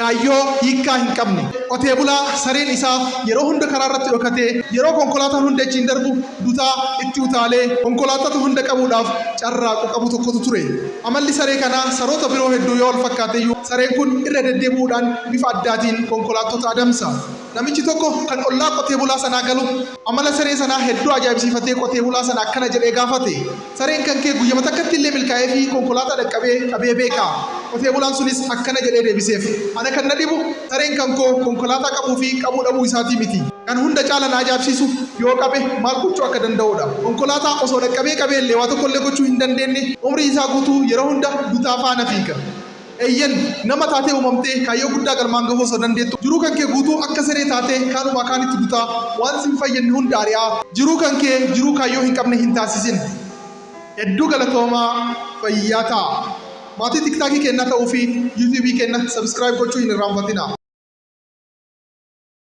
kaayyoo hiikkaa hin qabne. Qotee bulaa sareen isaa yeroo hunda karaa irratti dhokatee yeroo konkolaataan hunda achiin darbu dutaa itti utaalee konkolaattota hunda qabuudhaaf carraaqu qabu tokkotu ture. Amalli saree kanaa saroota biroo hedduu yoo wal fakkaateyyuu sareen kun irra deddeebi'uudhaan bifa addaatiin konkolaattota adamsa. Namichi tokko kan ollaa qotee bulaa sanaa galu amala saree sanaa hedduu ajaa'ibsiifatee qotee bulaa sana akkana jedhee gaafate. Sareen kan kee guyyama takkatti illee milkaa'ee fi konkolaataa dhaqqabee beeka. Qotee bulaan sunis akkana jedhee deebiseef. Ana kan na dhibu sareen kan koo konkolaataa qabuu fi qabuu dhabuu isaatii miti. Kan hunda caala na ajaa'ibsiisu yoo qabe maal gochuu akka danda'udha. Konkolaataa osoo dhaqqabee illee waa tokko illee gochuu hin dandeenye umrii isaa guutuu yeroo hunda dutaa faana fiiga. Eyyen nama taatee uumamtee kaayyoo guddaa galmaan gahuu osoo dandeettu jiruu kan kee guutuu akka saree taatee kaanuma kaanitti dutaa waan sin fayyadne hunda ari'aa jiruu kan kee jiruu kaayyoo hin qabne hin taasisin. Hedduu galatoomaa fayyaa ta'a. Maatii tiktaakii kennaa ta'uu fi yuutuubii kenna sabskiraayib gochuu hin irraanfatina.